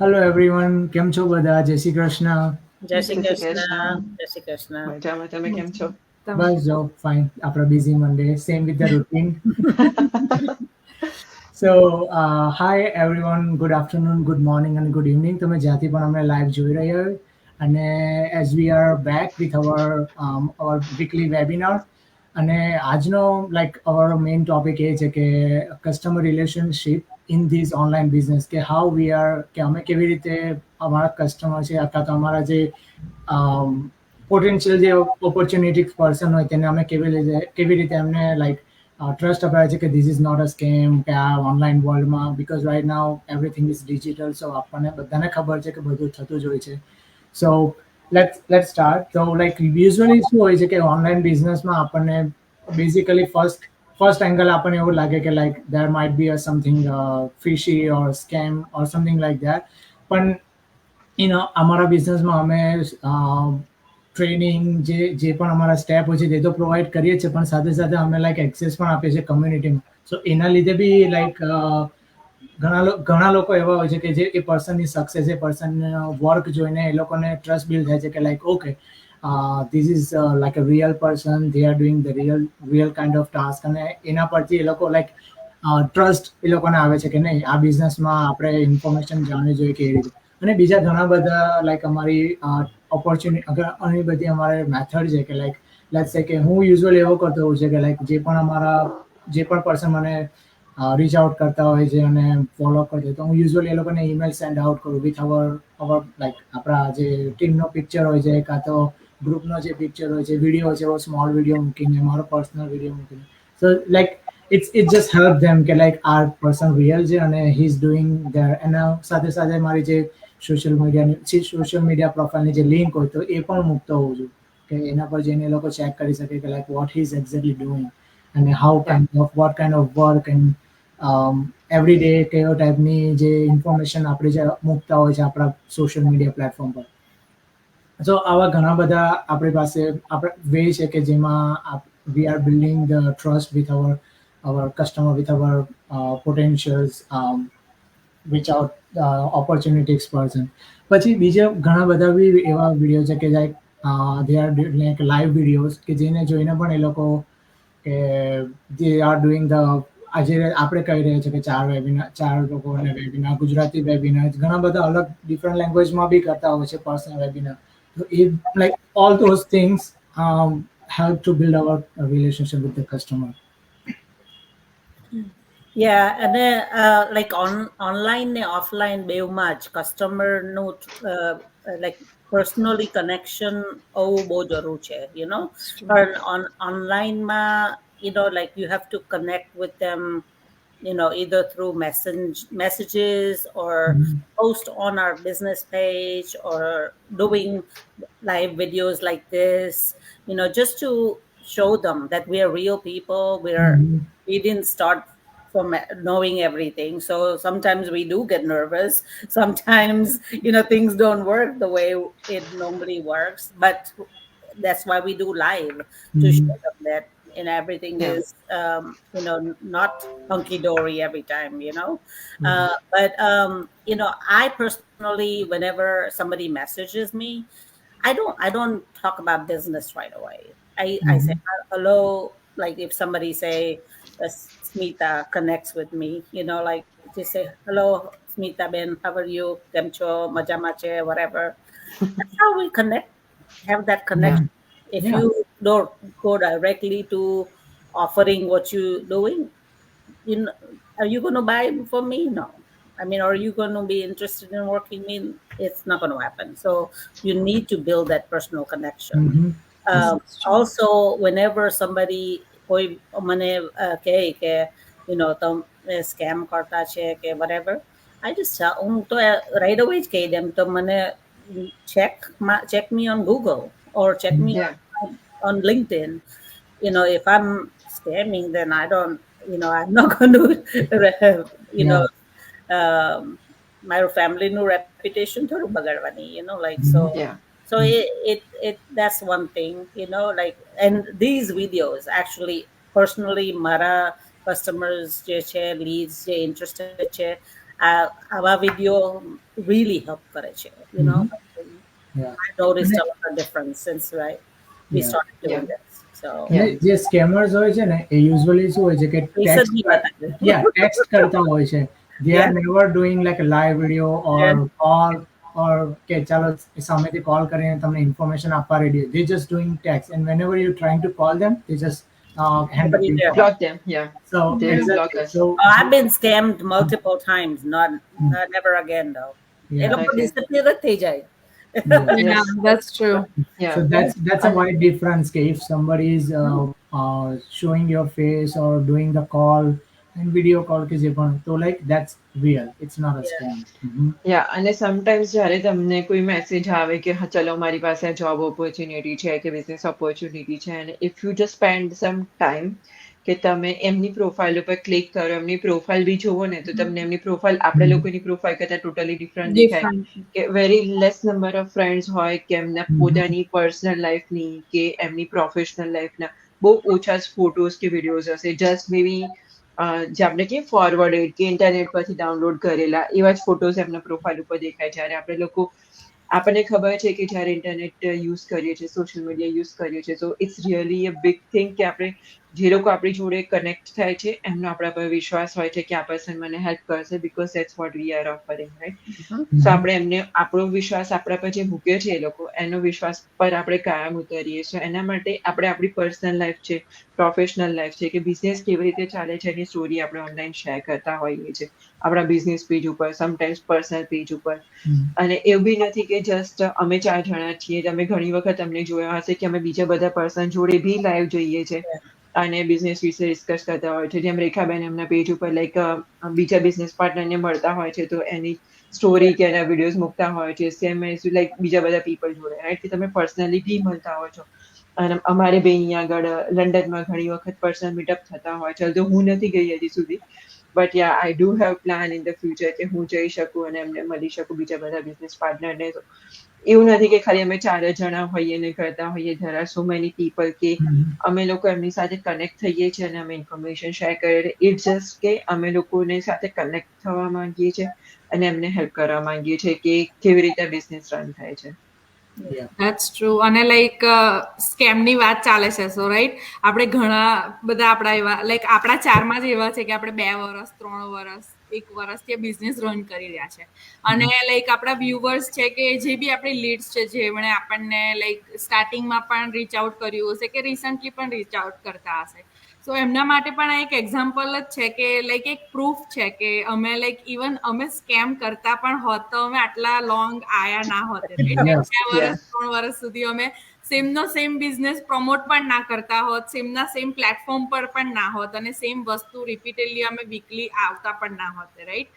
Hello everyone, કેમ છો બધા? જય શ્રી કૃષ્ણ. જય જય શ્રી શ્રી કૃષ્ણ. કૃષ્ણ. જય શ્રી કૃષ્ણ. મજામાં, તમે કેમ છો? બસ જો ફાઇન. આપણા busy Monday, same with the routine. So hi everyone, good afternoon, good morning અને ગુડ ઇવનિંગ. તમે જ્યાંથી પણ અમને લાઈવ જોઈ રહ્યા હોય. અને as we are back with our weekly webinar. અને આજનો અવર મેઇન ટોપિક એ છે કે customer relationship in this online business, કે હાઉ વી આર, કે અમે કેવી રીતે અમારા કસ્ટમર છે અથવા તો અમારા જે પોટેન્શિયલ જે ઓપોર્ચ્યુનિટી પર્સન હોય તેને અમે કેવી રીતે એમને ટ્રસ્ટ અપાવે છે કે this is not a scam, કે આ ઓનલાઈન વર્લ્ડમાં, because right now everything is digital. So આપણને બધાને ખબર છે કે બધું થતું જ હોય છે. So let start. તો યુઝ્યુઅલી શું હોય છે કે ઓનલાઈન બિઝનેસમાં આપણને બેઝિકલી ફર્સ્ટ એંગલ આપણને એવું લાગે કે there might be a something fishy or scam or something like that. પણ અમારા બિઝનેસમાં અમે ટ્રેનિંગ જે પણ અમારા સ્ટેપ હોય છે તે તો પ્રોવાઈડ કરીએ છીએ, પણ સાથે સાથે અમે એક્સેસ પણ આપીએ છીએ કમ્યુનિટીમાં. સો એના લીધે બી ઘણા લોકો એવા હોય છે કે જે એ પર્સનની સક્સેસ, એ પર્સન વર્ક જોઈને એ લોકોને ટ્રસ્ટ બિલ્ડ થાય છે કે okay, this is like a real person, they are doing the real kind of task. અને એના પરથી એ લોકો ટ્રસ્ટ એ લોકોને આવે છે કે નહીં, આ બિઝનેસમાં આપણે ઇન્ફોર્મેશન જાણવી જોઈએ કે એ રીતે. અને બીજા ઘણા બધા અમારી ઓપોર્ચ્યુનિટી, ઘણી બધી અમારે મેથડ છે કે લેટ્સ સે કે હું યુઝ્યુઅલી એવો કરતો હોઉં છે કે જે પણ પર્સન મને રીચ આઉટ કરતા હોય છે અને ફોલો કરતા હોય, તો હું યુઝ્યુઅલી એ લોકોને ઈમેલ સેન્ડ આઉટ કરું વિથ અવર આપણા જે ટીમનો પિક્ચર હોય છે, કાં તો ગ્રુપનો જે પિક્ચર હોય છે, વિડીયો હોય છે, એવો સ્મોલ વિડીયો મૂકીને, મારો પર્સનલ વિડીયો મૂકીને. સો ઇટ જસ્ટ હેલ્પ ધેમ કે આ પર્સન રિયલ છે અને હી ઇઝ ડુઈંગ ધેર. એના સાથે સાથે મારી જે સોશિયલ મીડિયા પ્રોફાઇલની જે લિંક હોય તો એ પણ મૂકતો હોઉં છું, કે એના પર જઈને એ લોકો ચેક કરી શકે કે what he is exactly doing અને how Yeah. Kind of what kind of work and every day કયો ટાઈપની જે ઇન્ફોર્મેશન આપણે જે મૂકતા હોય છે આપણા સોશિયલ મીડિયા પ્લેટફોર્મ પર. સો આવા ઘણા બધા આપણી પાસે વે છે કે જેમાં we are building the trust with our customer, with our potentials, which out opportunities person. પછી બીજા ઘણા બધા બી એવા વિડીયો છે કે દે આર લાઈવ વિડીયોઝ, કે જેને જોઈને પણ એ લોકો કે દે આર ડુઈંગ ધ, આજે આપણે કહી રહ્યા છીએ કે ચાર લોકોને વેબિનાર, ગુજરાતી વેબિનાર, ઘણા બધા અલગ ડિફરન્ટ લેંગ્વેજમાં બી કરતા હોય છે પર્સનલ વેબિનાર. તો એ all those things help to build our relationship with the customer. Yeah, અને ઓનલાઈન ને ઓફલાઈન બેવમાં જ કસ્ટમરનું પર્સનલી કનેક્શન હોવું બહુ જરૂર છે, પણ ઓનલાઈનમાં you have to connect with them, either through messages or post on our business page or doing live videos like this, just to show them that we are real people. We didn't start from knowing everything. So sometimes we do get nervous. Sometimes, things don't work the way it normally works, but that's why we do live, to show them that everything Yeah. is not hunky dory every time, Mhm. but I personally, whenever somebody messages me, I don't talk about business right away. I say Mhm. hello, like if somebody say Smita connects with me, just say hello, Smita Ben, how are you, Kemcho, Majamache, whatever. That's how we connect, have that Yeah. connection. If Yeah. you don't go directly to offering what you're doing, you know, are you going to buy from me? No. I mean, are you going to be interested in working me? It's not going to happen. So you need to build that personal connection. Mhm. Yes, Mhm. that's true. Also, whenever somebody કોઈ મને કહે કે તમે scam કરતા છે કે whatever, I just હું તો right away જ કહી દેમ તો મને check me on Google or check me Yeah. on LinkedIn. If I'm scamming, then I don't, I'm not going to, you know, Yeah. um, my family no reputation thodu bagadwani, like so. Mhm. Yeah. So it that's one thing, and these videos actually, personally, mara customers je che, leads je interested che, આવા video really help કરે છે, you know. Yeah. I noticed a lot of difference since we Yeah. started doing Yeah. this. So અને જે scammers હોય છે ને એ usually શું હોય છે કે recently બતાવ્યું. ટેક્સ્ટ કરતા હોય છે. They are never doing like a live video or Yeah. call or કે ચાલો સામેથી કોલ કરીને તમને ઇન્ફોર્મેશન આપવા ready. They just doing text and whenever you're trying to call them, they just hang up your call. Block them. Yeah. So They block exactly. us. So I've been scammed multiple times. Not never again though. A yeah. લોકો Okay. disappear જ થઈ જાય. Yeah. Yeah, that's true. Yeah. So that's a wide difference. Okay, if somebody is showing your face or doing the call and video call, so like that's real. It's not a scam. Yeah, અને sometimes જ્યારે તમને કોઈ message આવે કે હા ચલો મારી પાસે જોબ ઓપોર્ચ્યુનિટી છે કે બિઝનેસ ઓપોર્ચ્યુનિટી છે, અને if you just spend some time કે તમે એમની પ્રોફાઇલ ઉપર ક્લિક કરો, એમની પ્રોફાઇલ બી જોવો ને તો તમને એમની પ્રોફાઇલ આપણે લોકોની પ્રોફાઇલ કરતા ટોટલી ડિફરન્ટ દેખાય. Different. કે very less number of friends હોય કે એમના પોતાની પર્સનલ લાઈફની કે એમની પ્રોફેશનલ લાઈફના બહુ ઓછા જ ફોટોઝ કે વિડીયોઝ હશે, જસ્ટ મેબી જે આપણે કે ફોરવર્ડેડ કે ઇન્ટરનેટ પરથી ડાઉનલોડ કરેલા એવા જ ફોટોઝ એમના પ્રોફાઇલ ઉપર દેખાય. જ્યારે આપણે લોકો આપણને ખબર છે કે જ્યારે ઇન્ટરનેટ યુઝ કરીએ છીએ, સોશિયલ મીડિયા યુઝ કરીએ છીએ, તો it's really a big thing કે આપણે જે લોકો આપણી જોડે કનેક્ટ થાય છે એમનો આપણા પર વિશ્વાસ હોય છે કે આ પર્સન મને હેલ્પ કરશે, because that's what we are offering, right. So આપણે એમને આપણો વિશ્વાસ આપણા પર જે મૂકે છે એ લોકો, એનો વિશ્વાસ પર આપણે કાયમ ઉતરીએ છીએ. એના માટે આપણે આપણી પર્સનલ લાઈફ છે, પ્રોફેશનલ લાઈફ છે કે બિઝનેસ કેવી રીતે ચાલે છે એની સ્ટોરી આપણે ઓનલાઈન શેર કરતા હોઈએ છીએ આપણા બિઝનેસ પેજ ઉપર, સમટાઈમ્સ પર્સનલ પેજ ઉપર. અને એવું બી નથી કે જસ્ટ અમે 4 જણા છીએ. તમે ઘણી વખત અમને જોયા હશે કે અમે બીજા બધા પર્સન જોડે બી લાઈવ જઈએ છીએ અને બિઝનેસ વિશે ડિસ્કસ કરતા હોય છે. જેમ રેખાબેન એમના પેજ ઉપર લાઈક બીજા બિઝનેસ પાર્ટનરને મળતા હોય છે તો એની સ્ટોરી કે એના વિડીયોઝ મૂકતા હોય છે. સેમ એઝ લાઈક બીજા બધા પીપલ જોડે, રાઈટ, કે તમે પર્સનલી બી મળતા હોય છો. અને અમારે બી અહીંયા આગળ લંડનમાં ઘણી વખત પર્સનલ મીટઅપ થતા હોય છે. તો હું નથી ગઈ હજી સુધી, but yeah I do have plan in the future કે હું જઈ શકું અને એમને મળી શકું બીજા બધા બિઝનેસ પાર્ટનરને. એવું નથી કે ખાલી અમે 4 જણા હોઈએ ને કરતા હોઈએ. There are so many people કે અમે લોકો એમની સાથે કનેક્ટ થઈએ છીએ અને અમે ઇન્ફોર્મેશન શેર કરીએ. ઇટ્સ જસ્ટ કે અમે લોકોને સાથે કનેક્ટ થવા માંગીએ છીએ અને એમને હેલ્પ કરવા માંગીએ છીએ કે કેવી રીતે બિઝનેસ રન થાય છે. That's true. અને લાઈક સ્કેમની વાત ચાલે છે, સો રાઈટ, આપણે ઘણા બધા આપણા એવા લાઈક આપણા 4માં જ એવા છે કે આપણે 2 વર્ષ 3 વર્ષ 1 વર્ષથી બિઝનેસ રન કરી રહ્યા છે. અને લાઈક આપણા વ્યુઅર્સ છે કે જે બી આપણી લીડ્સ છે, જેમણે આપણને લાઈક સ્ટાર્ટિંગમાં પણ રીચ આઉટ કર્યું હશે કે રિસન્ટલી પણ રીચ આઉટ કરતા હશે, સો એમના માટે પણ આ એક એક્ઝામ્પલ જ છે કે લાઈક એક પ્રૂફ છે કે અમે લાઈક ઇવન અમે સ્કેમ કરતા પણ હોત તો અમે આટલા લોંગ આયા ના હોત. 2 વર્ષ 3 વર્ષ સુધી અમે સેમનો સેમ બિઝનેસ પ્રમોટ પણ ના કરતા હોત, સેમના સેમ પ્લેટફોર્મ પર પણ ના હોત અને સેમ વસ્તુ રિપીટેડલી અમે વીકલી આવતા પણ ના હોત, રાઈટ.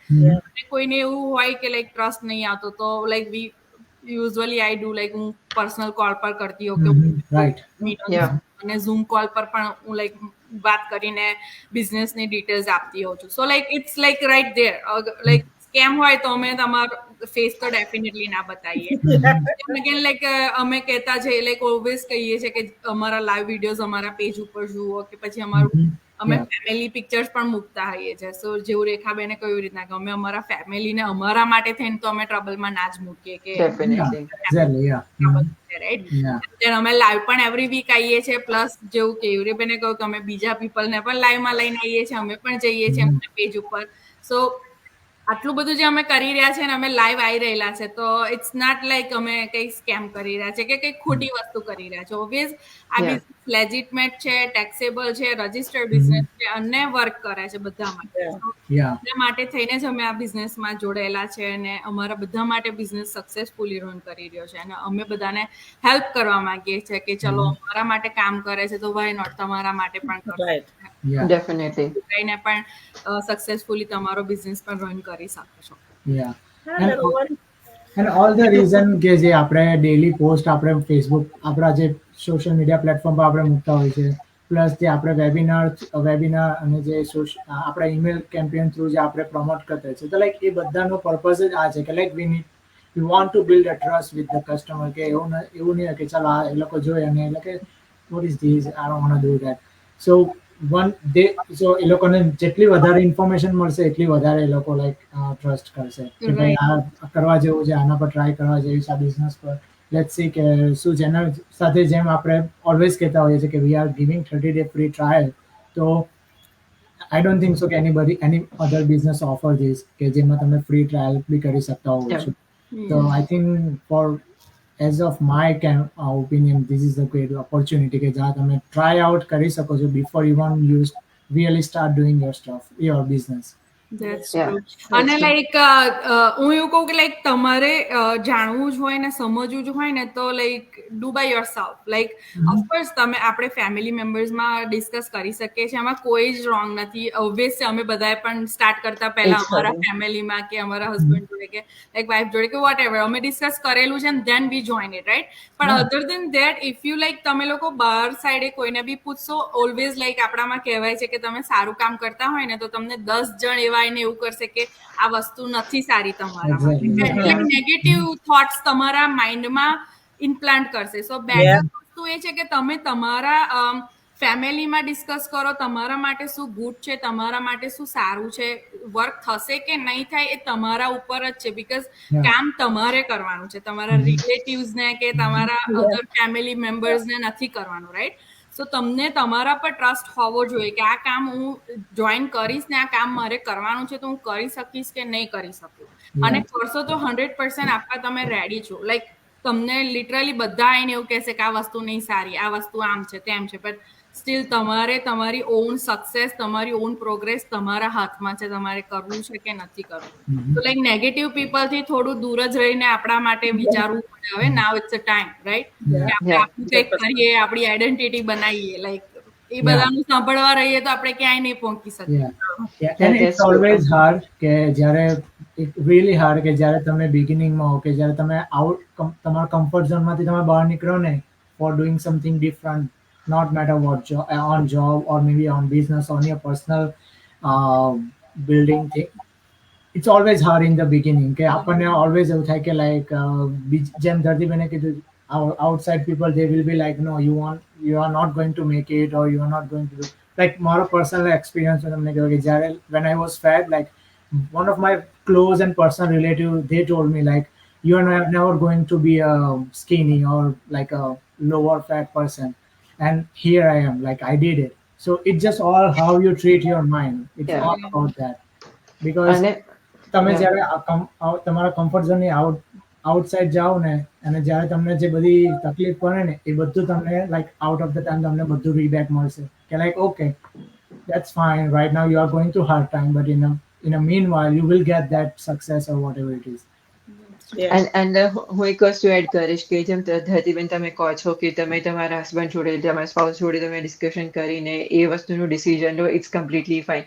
અને કોઈને એવું હોય કે લાઈક ટ્રસ્ટ નહીં આવતો તો like we usually I do like હું પર્સનલ કોલ પર કરતી હોઉં કે અને ઝૂમ કોલ પર પણ હું લાઈક વાત કરીને બિઝનેસની ડિટેલ્સ આપતી હોઉં છું. So like it's like right there. Like scam હોય તો અમે તમારો ફેસ તો ડેફિનેટલી ના બતાવીએ. લાઈક અમે કહેતા છે લાઈક ઓલવેઝ કહીએ છીએ કે અમારા લાઈવ વિડીયોઝ અમારા પેજ ઉપર જુઓ કે પછી અમારું અમે ફેમિલી પિક્ચર્સ પણ મૂકતા હોઈએ છીએ. સો જેવું રેખાબેને કહ્યું રીતના કે અમે અમારા ફેમિલીને અમારા માટે થઈને તો અમે ટ્રબલમાં ના જ મૂકીએ કે રાઈટ. અમે લાઈવ પણ એવરી વીક આવીએ છીએ. પ્લસ જેવું કે યુરીબેને કહ્યું કે અમે બીજા પીપલને પણ લાઈવમાં લઈને આવીએ છીએ, અમે પણ જઈએ છીએ એમના પેજ ઉપર. સો આટલું બધું જે અમે કરી રહ્યા છે ને અમે લાઈવ આવી રહેલા છે, તો ઇટ્સ નોટ લાઈક અમે કઈ સ્કેમ કરી રહ્યા છે કે કઈ ખોટી વસ્તુ કરી રહ્યા છે. ઓબ્વિયસ આ બિઝનેસ લેજિટમેટ છે, ટેક્સેબલ છે, રજિસ્ટર્ડ બિઝનેસ છે અને વર્ક કરે છે બધા માટે. એના માટે થઈને જ અમે આ બિઝનેસમાં જોડાયેલા છે અને અમારા બધા માટે બિઝનેસ સક્સેસફુલી રન કરી રહ્યો છે. અને અમે બધાને હેલ્પ કરવા માંગીએ છીએ કે ચલો અમારા માટે કામ કરે છે તો વાય નોટ તમારા માટે પણ કરો. ડેફિનેટલી કઈને પણ સક્સેસફુલી તમારો બિઝનેસ પણ રન કરી શકો છો. And all the reason કે જે આપણે ડેલી પોસ્ટ આપણે ફેસબુક આપણા જે સોશિયલ મીડિયા પ્લેટફોર્મ પર આપણે મૂકતા હોય છે, પ્લસ જે આપણે વેબિનાર અને જે આપણા ઈમેલ કેમ્પેન થ્રુ જે આપણે પ્રમોટ કરતા હોય છે, તો લાઈક એ બધાનો પર્પઝ જ આ છે કે like we want to build a trust with the customer. કે એવું નહીં કે ચાલો આ એ લોકો જોઈએ અને એટલે કે what is this, I don't want to do that. So એ લોકોને જેટલી વધારે ઇન્ફોર્મેશન મળશે એટલી વધારે એ લોકો ટ્રસ્ટ કરશે કે ભાઈ આ કરવા જેવું છે, આના પર ટ્રાય કરવા જેવી છે, આ બિઝનેસ પર લેટ્સ સી કે શું છે. એના સાથે જેમ આપણે ઓલવેઝ કહેતા હોઈએ છીએ કે we are giving 30 day free trial, તો આઈ ડોન્ટ થિંક સો કે એની અધર બિઝનેસ ઓફર ધીસ કે જેમાં તમે ફ્રી ટ્રાયલ બી કરી શકતા હોવ છો. તો I think for as of my opinion this is a great opportunity કે જ્યાં તમે ટ્રાય આઉટ કરી શકો છો before even you really start doing your stuff, your business. That's Yeah, true. that's અને true. લાઈક હું એવું કહું કે લાઈક તમારે જાણવું જ હોય ને સમજવું જ હોય ને તો like do by yourself. Like of course આપણે ફેમિલી મેમ્બર્સમાં ડિસ્કસ કરી શકીએ છીએ, એમાં કોઈ જ રોંગ નથી. ઓબ્વિયસલી અમે બધાએ પણ સ્ટાર્ટ કરતા પહેલા અમારા ફેમિલીમાં કે અમારા હસબન્ડ જોડે કે લાઈક વાઇફ જોડે કે વોટ એવર અમે ડિસ્કસ કરેલું છે, then we join it, right? પણ અધર દેન ધેટ ઇફ યુ લાઈક તમે લોકો બહાર સાઈડે કોઈને બી પૂછશો, ઓલવેઝ લાઈક આપણામાં કહેવાય છે કે તમે સારું કામ કરતા હોય ને તો તમને 10 જણ એવા એને એવું કરશે કે આ વસ્તુ નથી સારી તમારા માટે, એટલે નેગેટિવ થોટ્સ તમારા માઇન્ડમાં ઇમ્પ્લાન્ટ કરશે. સો બેટર વસ્તુ એ છે કે તમે તમારા ફેમિલીમાં ડિસ્કસ કરો, તમારા માટે શું ગુડ છે, તમારા માટે શું સારું છે, વર્ક થશે કે નહીં થાય એ તમારા ઉપર જ છે. બીકોઝ કામ તમારે કરવાનું છે, તમારા રિલેટિવ્સને કે તમારા અધર ફેમિલી મેમ્બર્સને નથી કરવાનું, રાઈટ? સો તમને તમારા પર ટ્રસ્ટ હોવો જોઈએ કે આ કામ હું જોઈન કરીશ ને આ કામ મારે કરવાનું છે તો હું કરી શકીશ કે નહીં કરી શકું. અને કરશો તો 100% આપવા તમે રેડી છો. લાઈક તમને લિટરલી બધા આવીને એવું કહેશે કે આ વસ્તુ નહીં સારી, આ વસ્તુ આમ છે તેમ છે, બટ સ્ટીલ તમારે તમારી ઓન સક્સેસ, તમારી ઓન પ્રોગ્રેસ તમારા હાથમાં છે, તમારે કરવું છે કે નથી કરવું. તો લાઈક નેગેટિવ પીપલથી થોડું દૂર જ રહીને આપણા માટે વિચારવું પડે. હવે now it's a time, right? કે આપણે આપણું કંઈક કરીએ, આપણી આઈડેન્ટિટી બનાવીએ. લાઈક એ બધાનું સાંભળવા રહીએ તો આપણે ક્યાંય નહીં પહોંચી શકીએ. And it's always hard કે જ્યારે really hard કે જ્યારે તમે બિગિનિંગમાં હો કે જ્યારે તમે તમારા કમ્ફર્ટ ઝોનમાંથી તમે બહાર નીકળો ને for doing something different, not matter what on job or maybe on business, on your personal building thing. It's always hard in the beginning કે આપણને always એવું થાય કે like જેમ ધરતીબેને કીધું, outside people they will be like no you are not going to make it or you are not going to do, like મારો personal experience તમને કહ્યું કે જ્યારે when I was fat, like one of my close and personal relative, they told me like you are never going to be a skinny or like a lower fat person, and here I am, like I did it. So it's just all how you treat your mind. It's all about that, because તમે જ્યારે તમારા comfort ઝોનની outside જાઓ ને અને જ્યારે તમને જે બધી તકલીફ પડે ને એ બધું તમને like out of the time તમને બધું રીબેક મળશે કે like okay that's fine, right now you are going through hard time, but in a meanwhile you will get that success or whatever it is. And હું એક વસ્તુ add કરીશ કે જેમ ધરતીબેન તમે કહો છો કે તમે તમારા હસબન્ડ જોડે, તમારા સ્પાઉસ જોડે તમે ડિસ્કશન કરીને એ વસ્તુનું ડિસિઝન લો, ઇટ્સ કમ્પ્લીટલી ફાઇન.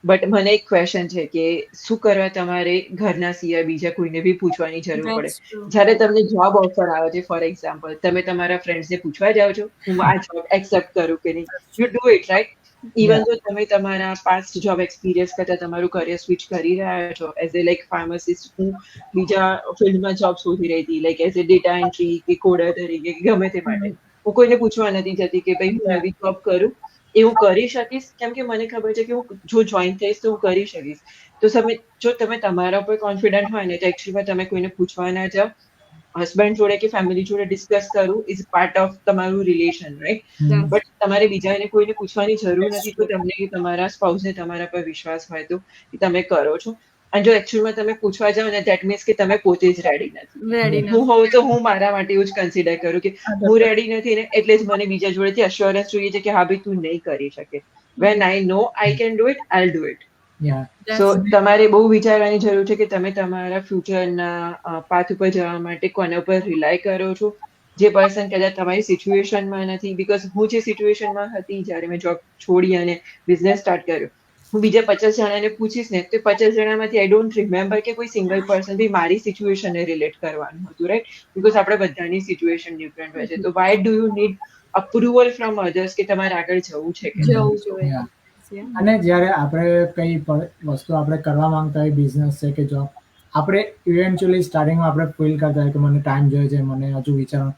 બટ મને એક ક્વેશ્ચન છે કે શું કરવા તમારે ઘરના સિવાય બીજા કોઈને બી પૂછવાની જરૂર પડે? જ્યારે તમને જોબ ઓફર આવે છે, ફોર એક્ઝામ્પલ તમે તમારા ફ્રેન્ડ્સને પૂછવા જાઓ છો હું આ જોબ એક્સેપ્ટ કરું કે નહીં, you do it, right? Even જો તમે તમારા પાસ્ટ જોબ એક્સપિરિયન્સ કરતા તમારું કરિયર સ્વિચ કરી રહ્યા છો, એઝ એ લાઈક ફાર્માસિસ્ટ હું બીજા ફિલ્ડમાં જોબ શોધી રહી હતી, like as a data entry કે કોડર તરીકે ગમે તે માટે, હું કોઈને પૂછવા નથી જતી કે ભાઈ હું નવી જોબ કરું એ હું કરી શકીશ, કેમ કે મને ખબર છે કે હું જો જોઈન થઈશ તો હું કરી શકીશ. તો જો તમે તમારા ઉપર કોન્ફિડન્ટ હોય ને તો એકચ્યુઅલીમાં તમે કોઈને પૂછવા ના જાઓ, હસબન્ડ જોડે કે ફેમિલી જોડે ડિસ્કસ કરવું ઇઝ પાર્ટ ઓફ તમારું રિલેશન, રાઈટ? બટ તમારે બીજાને કોઈને પૂછવાની જરૂર નથી. તો તમને તમારા સ્પાઉસને તમારા પર વિશ્વાસ હોય તો તમે કરો છો. અને જો એકચ્યુઅલમાં તમે પૂછવા જાઓ ને ધેટ મીન્સ કે તમે પોતે જ રેડી નથી. હું હોઉં તો હું મારા માટે એવું જ કન્સિડર કરું કે હું રેડી નથી ને એટલે જ મને બીજા જોડેથી અશ્યોરન્સ જોઈએ છે કે હા ભાઈ તું નહીં કરી શકે. When I know I can do it, I'll do it. So તમારે બહુ વિચારવાની જરૂર છે કે તમે તમારા ફ્યુચરના પાથ ઉપર જવા માટે કોના ઉપર રિલાય કરો છો. જે પર્સન કદાચ તમારી સિચ્યુએશનમાં નથી, બીકોઝ હું જે સિચ્યુએશનમાં હતી જ્યારે મેં જોબ છોડી અને બિઝનેસ સ્ટાર્ટ કર્યો, હું બીજા 50 જણાને પૂછીશ ને તો 50 જણામાંથી આઈ ડોન્ટ રિમેમ્બર કે કોઈ સિંગલ પર્સન બી મારી સિચ્યુએશનને રિલેટ કરવાનું હતું, રાઈટ? બીકોઝ આપણે બધાની સિચ્યુએશન ડિફરન્ટ હોય છે. તો why do you need approval from others કે તમારે આગળ જવું છે કે જવું જોઈએ? અને જ્યારે આપણે કઈ વસ્તુ આપણે કરવા માંગતા હોય, બિઝનેસ છે કે જોબ, આપણે ઇવેન્ચ્યુઅલી સ્ટાર્ટિંગમાં આપણે ફીલ કરતા હોય કે મને ટાઈમ જોઈએ છે, મને હજુ વિચારવાનું,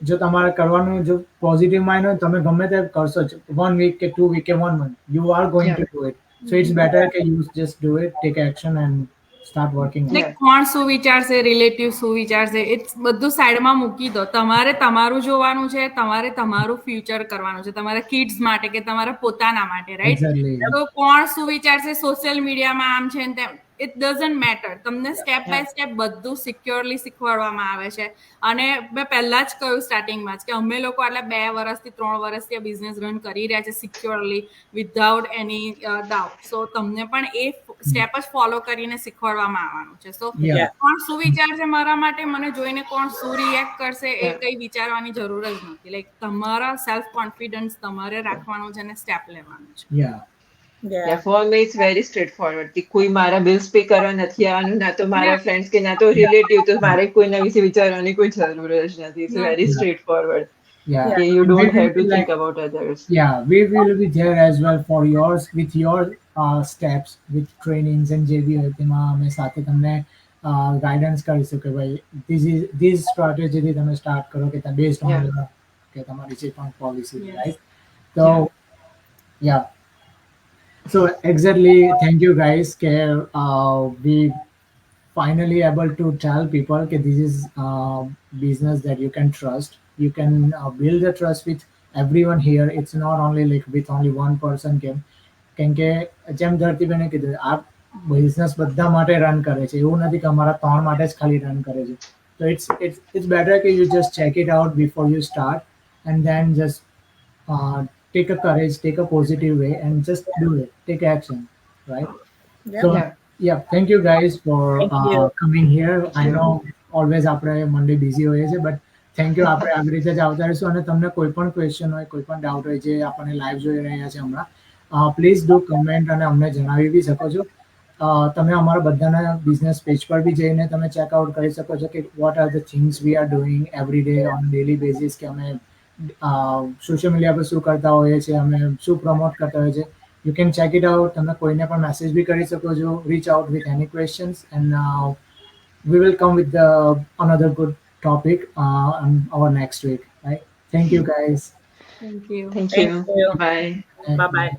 જો તમારે કરવાનું જો પોઝિટિવ માઇન્ડ હોય તમે ગમે તે કરશો 1 વીક કે 2 વીક કે 1 month you are going Yeah. to do it. So it's better કે you just do it, take action and start working on it. Like કોણ શું વિચારશે, રિલેટિવ શું વિચારશે, એ બધું સાઈડમાં મૂકી દો. તમારે તમારું જોવાનું છે, તમારે તમારું ફ્યુચર કરવાનું છે, તમારા કિડ્સ માટે કે તમારા પોતાના માટે, રાઈટ? Exactly. તો કોણ શું વિચારશે સોશિયલ મીડિયામાં આમ છે ને તેમ, ઇટ ડઝન્ટ મેટર. તમને સ્ટેપ બાય સ્ટેપ બધું સિક્યોરલી શીખવાડવામાં આવે છે. અને મેં પહેલા જ કહ્યું સ્ટાર્ટિંગમાં જ કે અમે લોકો આટલા 2 વર્ષથી 3 વર્ષથી આ બિઝનેસ રન કરી રહ્યા છે સિક્યોરલી વિધાઉટ એની ડાઉટ. સો તમને પણ એ સ્ટેપ જ ફોલો કરીને શીખવાડવામાં આવવાનું છે. સો Yeah. કોણ શું વિચારશે મારા માટે, મને જોઈને કોણ શું રિએક્ટ કરશે, એ કઈ વિચારવાની જરૂર જ નથી. લાઈક તમારા સેલ્ફ કોન્ફિડન્સ તમારે રાખવાનું છે અને સ્ટેપ લેવાનું છે. Yeah. Yeah, for me it's very straightforward કે કોઈ મારા બિલ્સ પે કરવા નથી આવવાનું, ના તો મારા ફ્રેન્ડ્સ કે ના તો રિલેટિવ, તો મારે કોઈના વિશે વિચારવાની કોઈ જરૂર જ નથી. It's very straightforward. Yeah. કે you We don't will have to be think like- about others. Yeah, we will be there as well for yours with your steps, with trainings and જે બી હોય તેમાં અમે સાથે તમને ગાઈડન્સ કરીશું કે ભાઈ this strategy થી તમે સ્ટાર્ટ કરો કે બેસ્ડ ઓન કે તમારી જે પણ પોલિસી, Yes. રાઈટ? તો yeah. So exactly, thank you guys કે we finally able to tell people that this is a business that you can trust. You can build a trust with everyone here. It's not only like with only one person. કેમ કે જેમ ધરતીબેને કીધું આ business બધા માટે run કરે છે, એવું નથી કે અમારા 3 માટે જ ખાલી રન કરે છે. તો it's better કે you just check it out before you start and then just take a courage, take a positive way and just do it, take action, right? Yeah. So Yeah. yeah, thank you guys for Thank you. coming here. I know always આપણે મંડે busy હોઈએ છે, but thank you. આપણે આવી રીતે જ આવતા રહીશું. અને તમને કોઈ પણ ક્વેશ્ચન હોય, કોઈ પણ ડાઉટ હોય જે આપણને લાઈવ જોઈ રહ્યા છે હમણાં, પ્લીઝ ડુ કમેન્ટ અને અમને જણાવી બી શકો છો. તમે અમારા બધાના બિઝનેસ પેજ પર બી જઈને તમે ચેકઆઉટ કરી શકો છો કે what are the things we are doing every day on daily basis, કે અમે સોશિયલ મીડિયા પર શું કરતા હોઈએ છીએ, અમે શું પ્રમોટ કરતા હોઈએ છીએ. You can check it out. તમે કોઈને પણ મેસેજ બી કરી શકો છો. Reach out with any questions and we will come with another good topic on our next week, right? Thank you guys. Thank you. Thank Thank you. you. Bye. Bye-bye.